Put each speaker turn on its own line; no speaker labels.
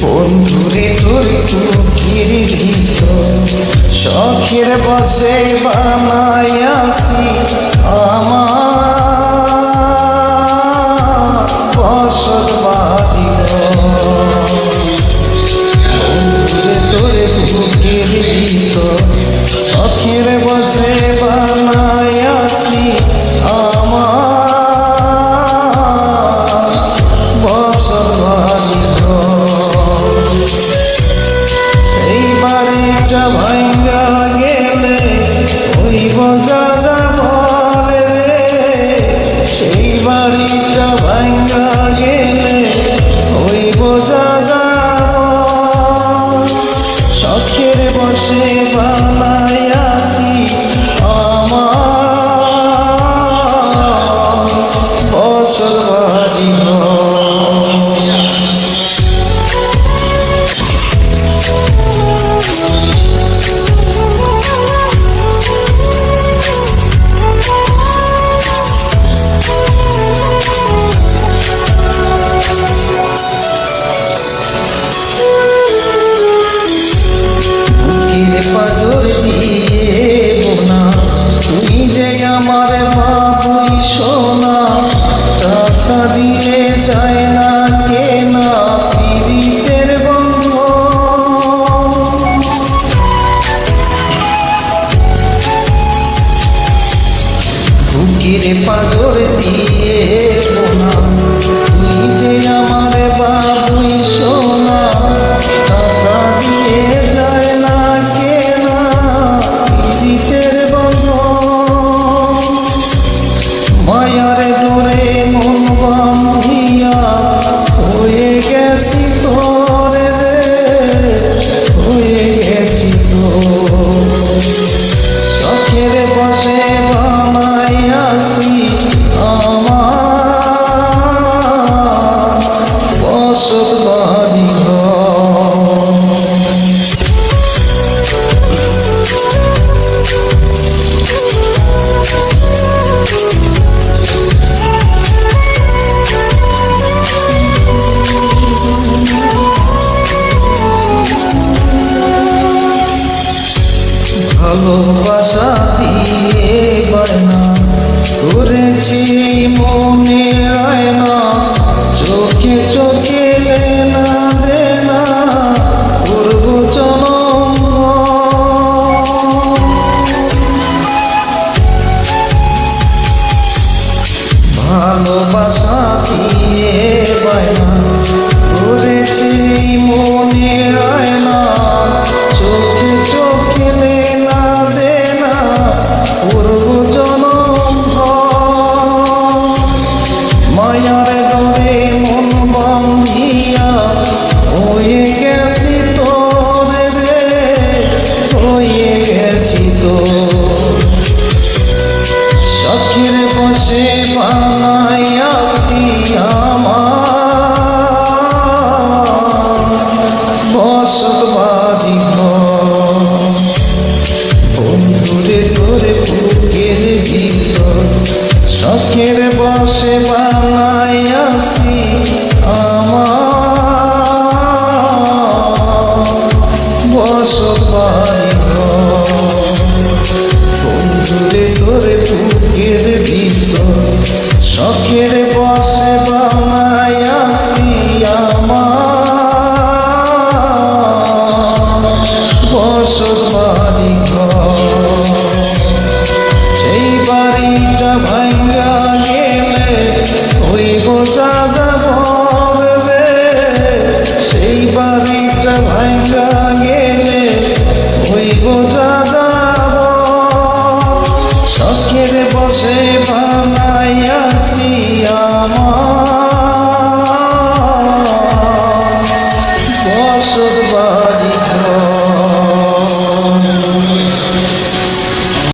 বন্ধুরে তোর বুকের ভিতর শখের বসে বানাইয়াছি আমার বসত বাড়ি। বন্ধুরে তোর বুকের ভিতর শখের বসে বানাইয়াছি আমার বসত বাড়ি। সেই বাড়িটা ভাঙ্গা গেলে ওই বোঝা যাবে রে, সেই বাড়িটা ভাঙ্গা গেলে ওই বোঝা যাব। শখের বসে বানাইয়াছি আমার বসত বাড়ি। পাজর দিয়ে বোনা তুই যে আমার বাবুই সোনা, টাকা দিয়ে যায় না কেনা পীড়িতের বন্ধ। বুকের পাজর দিয়ে বোনা তুই যে আমার বাবুই সোনা, টাকা দিয়ে যায় না মায়ার ডোরে মন বাঁধিয়া হয়ে গেছি তোর রে, হয়ে গেছি তোর। শখের বসে বানাইয়াছি আমার বসত বাড়ি। ভালোবাসা দিয়ে বায়না করেছি মনে রায়না, চোখে চোখে লেনা দেনা করব জনম। ভালোবাসা দিয়ে বায়না করেছি মনে রায়না, চোখে চোখে লেনা দেনা করব জনম। মায়ার ডোরে মন বাঁধিয়া হয়ে গেছি তোর রে, হয়ে গেছি তোর। শখের বসে বানাইয়াছি আমার বসত বাড়ি। বন্ধুরে তোর বুকের ভিতর শখের বসে বানাইয়াছি আমার বসত বাড়ি। বন্ধুরে তোর বুকের ভিতর শখের বসে বানাইয়াছি আমার বসত বাড়ি। সেই বাড়িটা ভাঙ্গা গেলে ওই বোঝা যাবে, সেই বাড়িটা ভাঙ্গা গেলে ওই বোঝা যাব। শখের বসে